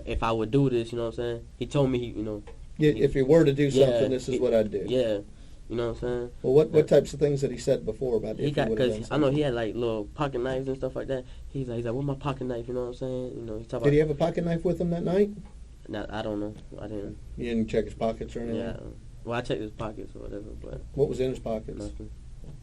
if I would do this, you know what I'm saying? He told me if he were to do something, this is what I'd do. Yeah. You know what I'm saying? Well, what types of things that he said before about if he would have done something? I know he had like little pocket knives and stuff like that. He's like, where's my pocket knife? You know what I'm saying? Did he have a pocket knife with him that night? No, I don't know. I didn't. You didn't check his pockets or anything? Yeah. Well, I checked his pockets or whatever, but. What was in his pockets?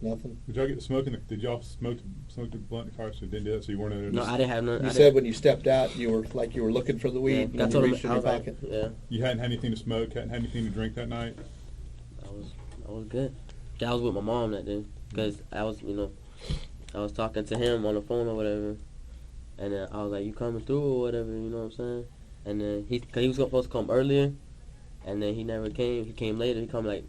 Nothing. Did y'all get the smoke? Did y'all smoke the blunt in the car? So you didn't do that. So you weren't in there. No, I didn't have none. You said when you stepped out, you were looking for the weed. Yeah, and you reached in your pocket. Yeah. You hadn't had anything to smoke. Hadn't had anything to drink that night. I was good. I was with my mom that day because I was talking to him on the phone or whatever, and then I was like, "You coming through or whatever?" You know what I'm saying? And then cause he was supposed to come earlier, and then he never came. He came later. He come like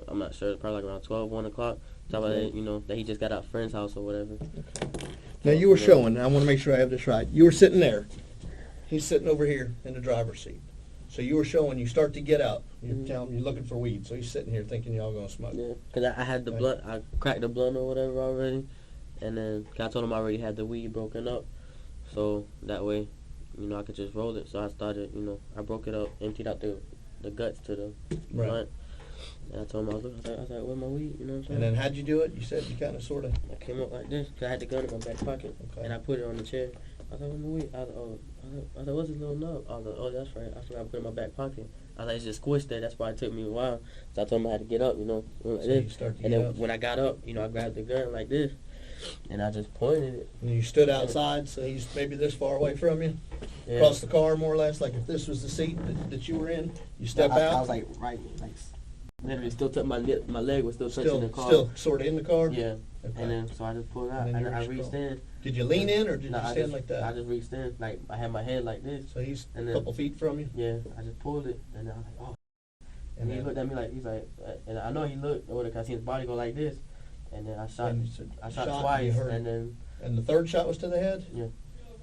I'm not sure, probably like around 12, 1 o'clock. Talking about that he just got out of a friend's house or whatever. Okay. Now you were showing. I want to make sure I have this right. You were sitting there. He's sitting over here in the driver's seat. So you were showing. You start to get out. You're telling him you're looking for weed. So he's sitting here thinking y'all gonna smoke. Yeah, because I had the blunt. I cracked the blunt or whatever already, and then I told him I already had the weed broken up, so that way, I could just roll it. So I started. I broke it up, emptied out the guts to the blunt. And I told him I was like, where's my weed? You know what I'm saying? And then how'd you do it? You said you kind of sort of. I came up like this because I had the gun in my back pocket, and I put it on the chair. I was like, where's my weed? I was like, what's this little nub? I was like, oh, that's right. I forgot I put it in my back pocket. I was like, it's just squished there. That's why it took me a while. So I told him I had to get up, like so this. And then when I got up, I grabbed the gun like this, and I just pointed it. And you stood outside, so he's maybe this far away from you, across the car more or less. Like if this was the seat that you were in, you step out. I was like right, like literally still touching my leg was still touching the car. Still sort of in the car. Yeah. Okay. And then so I just pulled out, and I reached in. Did you lean in or did you stand like that? I just reached in, like I had my head like this. So he's a couple feet from you. Yeah, I just pulled it, and I was like, oh. And he looked at me like he's like, and I know he looked, or I see his body go like this, and then I shot twice, and then. And the third shot was to the head. Yeah.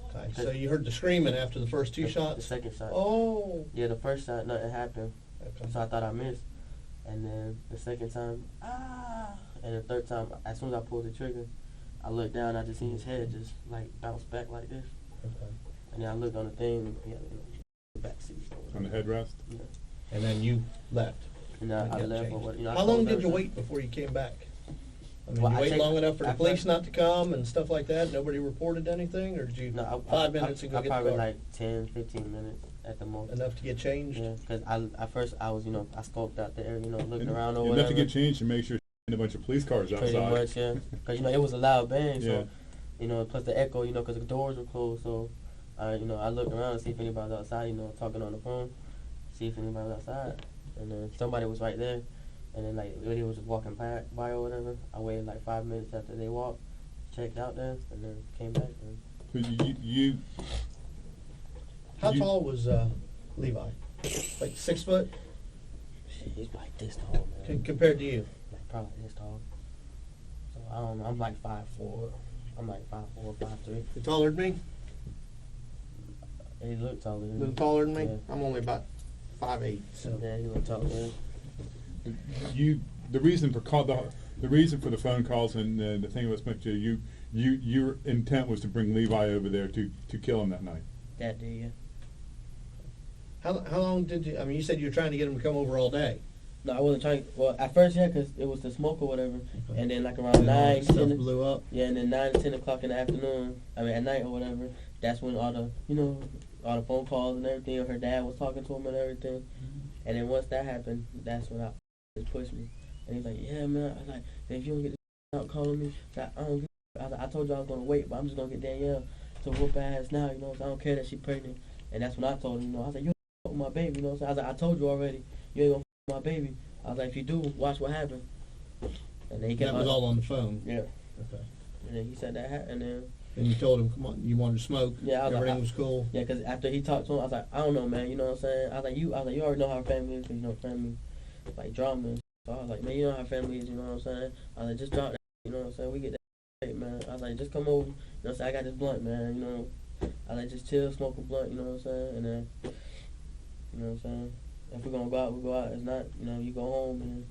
Okay. So you heard the screaming after the first two shots. The second shot. Oh. Yeah, the first shot nothing happened, okay. So I thought I missed, and then the second time, and the third time, as soon as I pulled the trigger, I looked down, I just seen his head just like bounce back like this. Okay. And then I looked on the thing, the back seat. On the headrest? Yeah. And then you left. And I left. How long did you wait before you came back? You wait long enough for the police not to come and stuff like that? Nobody reported anything? Or did you 5 minutes and go get the car? Probably like 10, 15 minutes at the most. Enough to get changed? Yeah, because at first I was, I scoped out the area, looking around or whatever. whatever. Enough to get changed and make sure a bunch of police cars outside. Pretty much, yeah. Because, it was a loud bang, yeah. so, plus the echo, because the doors were closed, so I looked around to see if anybody was outside, talking on the phone, see if anybody was outside. And then somebody was right there. And then, like, when he was just walking by or whatever, I waited like 5 minutes after they walked, checked out there, and then came back. And So How tall was Levi? Like 6 foot? he's like this tall, man. Compared to you? Like probably this tall. So I don't know. I'm like 5'4". I'm like 5'4", 5'3". You taller than me? He looked taller A than little me. taller than me? Yeah. I'm only about 5'8". So Yeah, he looked taller than me. the reason for the phone calls and the thing was meant to your intent was to bring Levi over there to kill him that night. That day, yeah. how long did you? I mean, you said you were trying to get him to come over all day. No, I wasn't trying. Well, at first, yeah, because it was the smoke or whatever. Okay. And then like around And all 9, that stuff 10, blew up. yeah, and then 9 to 10 o'clock in the afternoon. I mean, at night or whatever. That's when all the all the phone calls and everything. Her dad was talking to him and everything. Mm-hmm. And then once that happened, that's when I just pushed me. And he's like, yeah, man. I was like, if you don't get this out calling me, I told you I was gonna wait, but I'm just gonna get Danielle to whoop her ass now. So I don't care that she's pregnant. And that's when I told him, I was like, you ain't with my baby. So I was like, I told you already, you ain't gonna with my baby. I was like, if you do, watch what happens. And then he kept That was all on the phone. Yeah. Okay. And then he said that happened, and then And you told him, come on, you wanted to smoke. Yeah, I was everything like, was cool. yeah, because after he talked to him, I was like, I don't know, man. You know what I'm saying? I was like, you already know how our family is, because family like drama. And so I was like, man, you know how family is. You know what I'm saying? I was like, just drop that. You know what I'm saying? We get that straight, man. I was like, just come over. You know what I'm saying? I got this blunt, man. I was like, just chill, smoke a blunt. You know what I'm saying? And then, you know what I'm saying? If we're gonna go out, we go out. If not, you go home and.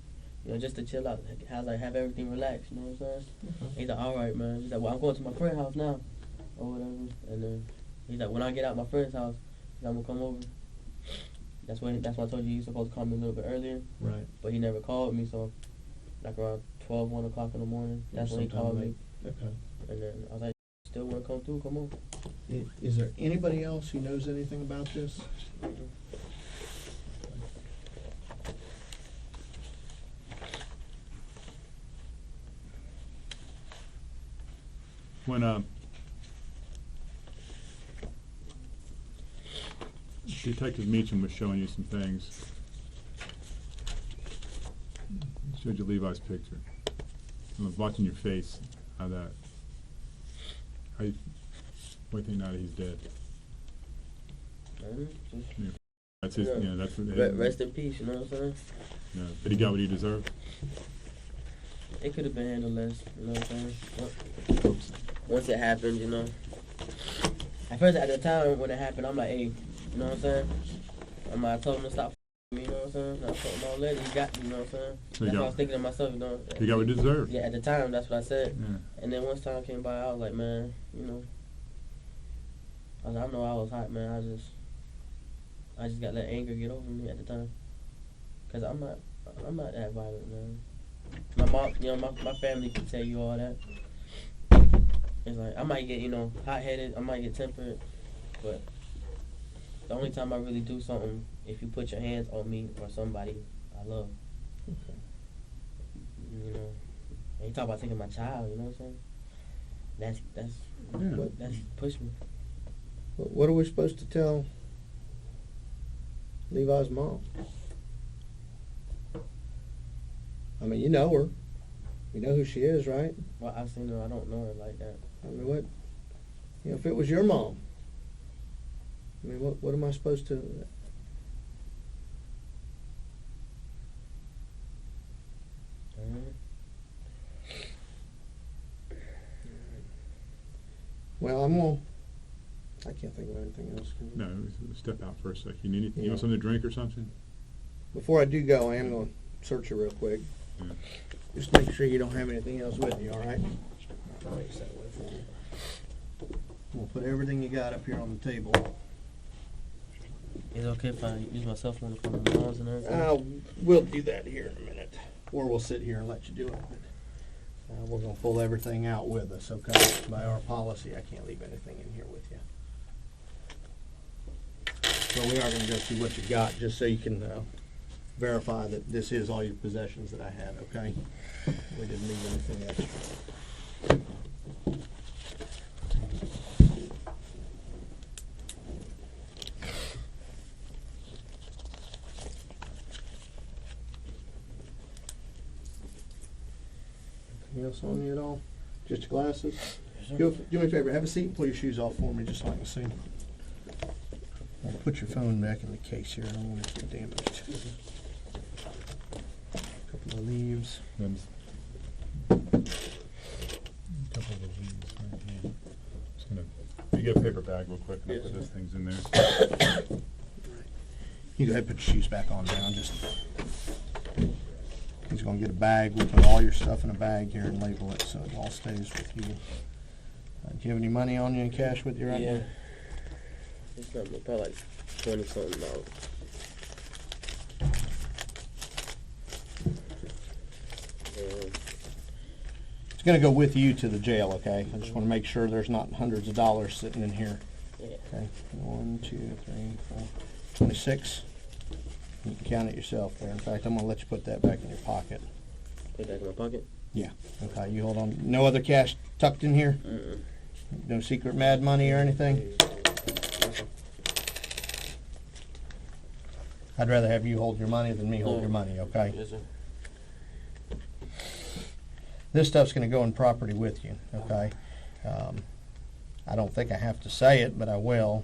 Just to chill out, have everything relaxed, you know what I'm saying? Okay. He's like, all right, man. He's like, well, I'm going to my friend's house now, or whatever. And then he's like, when I get out my friend's house, I'm gonna come over. That's why I told you supposed to call me a little bit earlier. Right. But he never called me, so like around 12, 1 o'clock in the morning, that's when he called me. Okay. And then I was like, still want to come through? Come on. Is there anybody else who knows anything about this? When Detective Meacham was showing you some things, showed you Levi's picture. I was watching your face. What do you think now that he's dead? That's his. That's what. Rest in peace. You know what I'm saying? Yeah. But he got what he deserved. It could have been handled less. You know what I'm saying? Once it happened, At first, at the time when it happened, I'm like, hey, you know what I'm saying? I told him to stop me, you know what I'm saying? I told him all that. He got me, you know what I'm saying? So that's what I was thinking to myself, He got what he deserved. Yeah, at the time, that's what I said. Yeah. And then once time came by, I was like, man, I know I was hot, man. I just got that anger get over me at the time. Because I'm not that violent, man. My mom, my family can tell you all that. It's like, I might get, hot-headed, I might get tempered, but the only time I really do something, if you put your hands on me or somebody I love. Okay. And you talk about taking my child, you know what I'm saying? That's push me. What are we supposed to tell Levi's mom? I mean, you know her. You know who she is, right? Well, I've seen her. I don't know her like that. I mean, if it was your mom, I mean, what am I supposed to? Well, I can't think of anything else. No, step out for a sec. You need anything? You want something to drink or something? Before I do go, I am going to search you real quick. Yeah. Just make sure you don't have anything else with you, all right? We'll put everything you got up here on the table. Is it okay if I use my cell phone to call my moms and everything? We'll do that here in a minute. Or we'll sit here and let you do it. We're going to pull everything out with us, okay? By our policy, I can't leave anything in here with you. So we are going to go through what you got, just so you can verify that this is all your possessions that I had, okay? We didn't leave anything extra. Anything else on you at all? Just your glasses? Do me a favor, have a seat and pull your shoes off for me just so I can see. I'll put your phone back in the case here. I don't want it to get damaged. Couple of leaves. Then a couple of the leaves right here. Just gonna, you get a paper bag real quick and I'll put those things in there. You go ahead and put your shoes back on now. He's going to get a bag. We'll put all your stuff in a bag here and label it so it all stays with you. Do you have any money on you in cash with you right now? It's not probably like $20-something. It's going to go with you to the jail, okay? I just want to make sure there's not hundreds of dollars sitting in here. Yeah. Okay, 1, 2, 3, 4, 26. You can count it yourself there. In fact, I'm going to let you put that back in your pocket. Put that in my pocket? Yeah. Okay, you hold on. No other cash tucked in here? Mm-mm. No secret mad money or anything? I'd rather have you hold your money than me hold your money, okay? Yes, sir. This stuff's going to go in property with you, okay? I don't think I have to say it, but I will.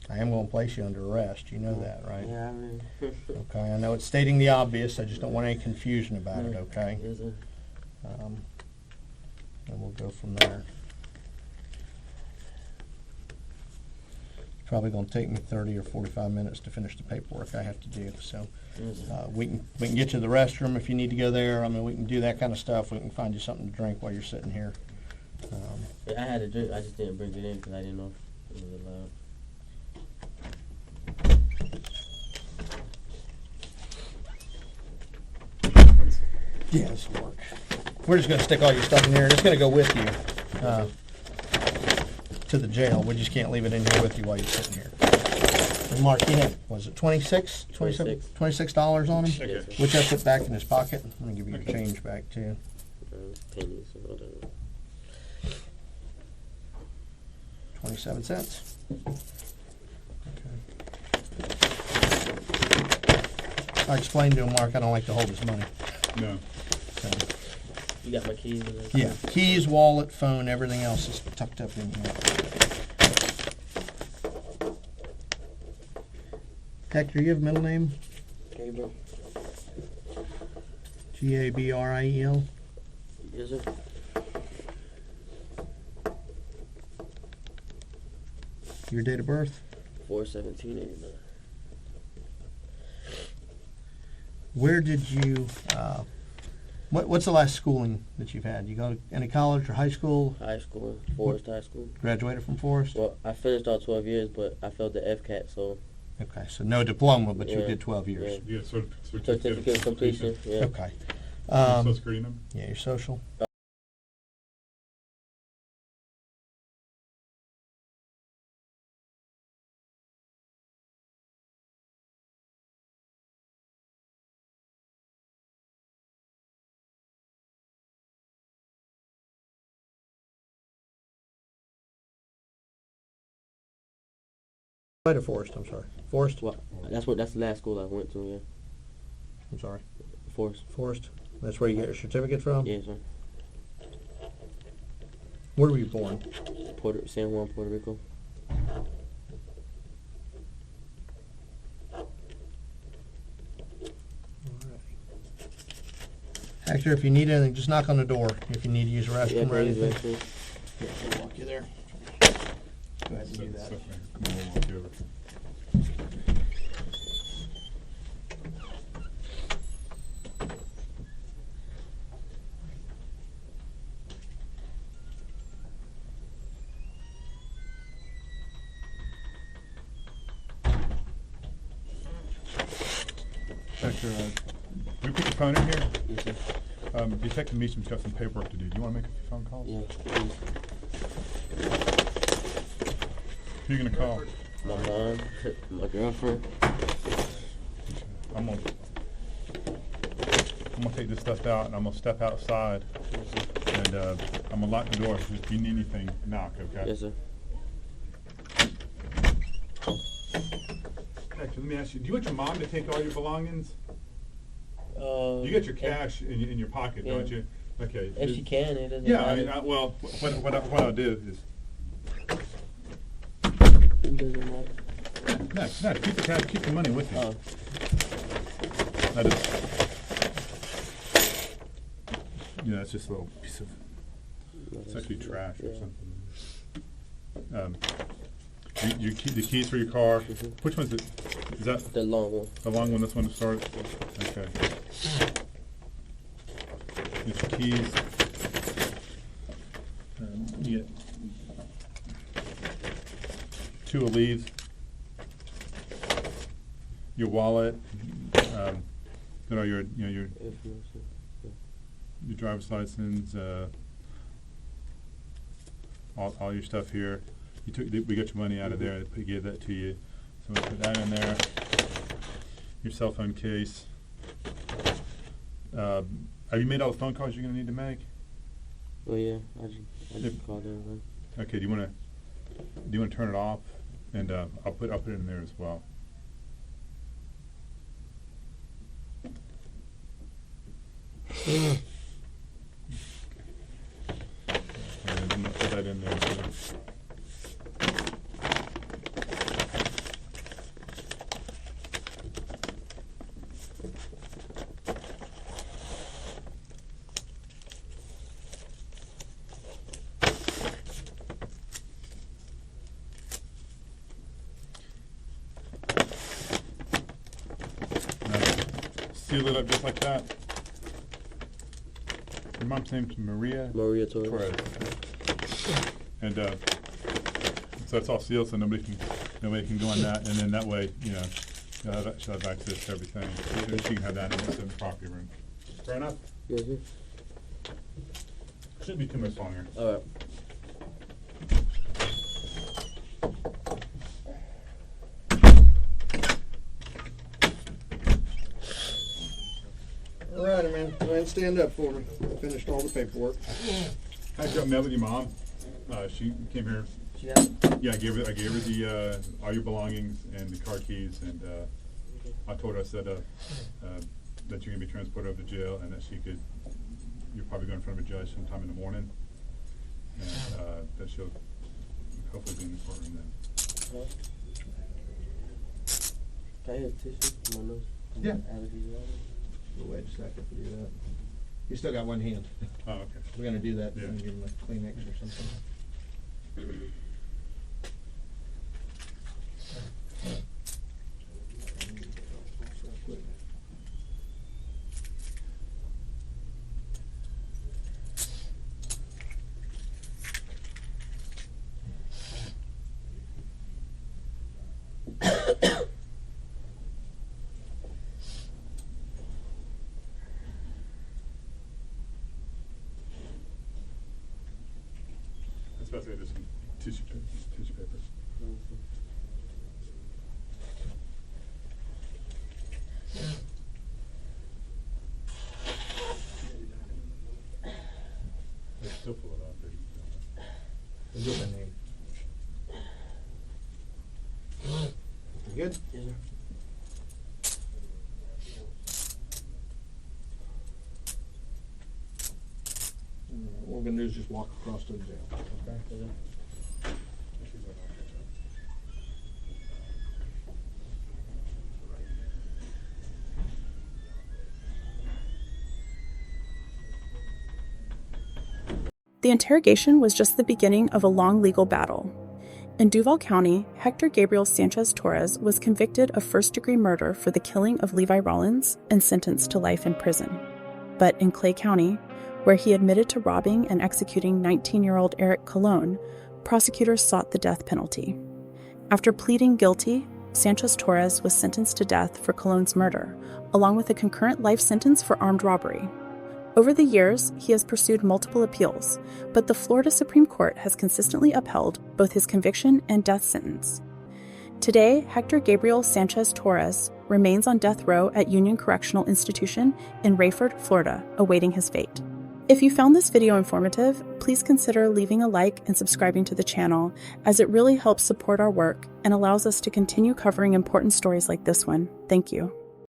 I am going to place you under arrest. You know that, right? Yeah, I mean. Okay, I know it's stating the obvious. I just don't want any confusion about it, okay? Yes, sir. And we'll go from there. Probably going to take me 30 or 45 minutes to finish the paperwork I have to do. So we can get you to the restroom if you need to go there. I mean, we can do that kind of stuff. We can find you something to drink while you're sitting here. Yeah, I had a drink. I just didn't bring it in because I didn't know if it was allowed. Yeah, this will work. We're just going to stick all your stuff in here. It's going to go with you to the jail. We just can't leave it in here with you while you're sitting here. And Mark, you had, was it $26 on him? Yes, sir. Which I put back in his pocket. I'm going to give you your change back, too. Pennies or whatever. 27 cents. I explained to him, Mark, I don't like to hold his money. No. So, You got my keys in there? yeah, keys, wallet, phone, everything else is tucked up in here. Hector, you have a middle name? Gabriel. Gabriel? Yes, sir. Your date of birth? 4/17/89. Where did you, what's the last schooling that you've had? You go to any college or high school? High school, Forest High School. Graduated from Forest? Well, I finished all 12 years, but I failed the FCAT, so. Okay, so no diploma, but you Yeah, did 12 years. yeah. Yeah, Certificate of completion, yeah. Okay. Social security number? Yeah, your social? Right, or Forest, I'm sorry. Forest? Well, that's the last school I went to, yeah. I'm sorry. Forest. Forest? That's where you get your certificate from? Yes, sir. Where were you born? San Juan, Puerto Rico. Hector, if you need anything, just knock on the door. If you need to use a Yeah, restroom or thank you, anything. sir. Yeah, we'll walk you there. Go ahead and do that. Come on, we'll walk you over. Hector, we put your phone in here. Yes, sir. Detective Meacham's got some paperwork to do. Do you want to make a few phone calls? Yeah, please. Who are you going to call? My mom, my girlfriend. I'm gonna take this stuff out and I'm gonna step outside and I'm gonna lock the door. So if you need anything, knock, okay? Yes, sir. Hector, let me ask you, do you want your mom to take all your belongings? You You got your cash in your pocket, don't you? Okay. If she can, it doesn't Yeah, matter. I mean, well, what I'll do is, It doesn't matter. no, keep the cash, keep the money with you. Oh. I just, it's just a little piece of, it's actually trash or something. You keep the keys for your car. Which one's it? Is that The long one. the long one? This one to start? Okay. Get your keys. You get 2 of these. Your wallet. Your Information. your driver's license. All your stuff here. We got your money out of there. We gave that to you. So we put that in there. Your cell phone case. Have you made all the phone calls you're going to need to make? Oh yeah, I just called everyone. Okay. Do you want to turn it off? And I'll put it in there as well. And I'm going to put that in there too. Seal it up just like that. Your mom's name's Maria Maria Torres. And so it's all sealed, so nobody can go on that, and then that way, she'll have access to everything. She can have that in the property room. Fair enough? Mm-hmm. Shouldn't be too much longer. All right. All right, man. Go ahead and stand up for me. I finished all the paperwork. I met with your mom. She came here. She got it? Yeah, I gave her the all your belongings and the car keys, and I told her, I said that you're gonna be transported over to jail, and that you're probably going in front of a judge sometime in the morning, and that she'll hopefully be in the courtroom then. Can I get a tissue for my nose? Yeah. Allergies. We'll wait a second to do that. You still got one hand. Oh, okay. We're gonna do that. Yeah. And give him a Kleenex or something. Especially just some tissue paper. They still pull it off. We'll get the name. You good? Yes, sir. What we're gonna do is just walk across to the jail. Okay? Yes, sir. The interrogation was just the beginning of a long legal battle. In Duval County, Hector Gabriel Sanchez-Torres was convicted of first-degree murder for the killing of Levi Rollins and sentenced to life in prison. But in Clay County, where he admitted to robbing and executing 19-year-old Erick Colón, prosecutors sought the death penalty. After pleading guilty, Sanchez-Torres was sentenced to death for Colón's murder, along with a concurrent life sentence for armed robbery. Over the years, he has pursued multiple appeals, but the Florida Supreme Court has consistently upheld both his conviction and death sentence. Today, Hector Gabriel Sanchez-Torres remains on death row at Union Correctional Institution in Rayford, Florida, awaiting his fate. If you found this video informative, please consider leaving a like and subscribing to the channel, as it really helps support our work and allows us to continue covering important stories like this one. Thank you.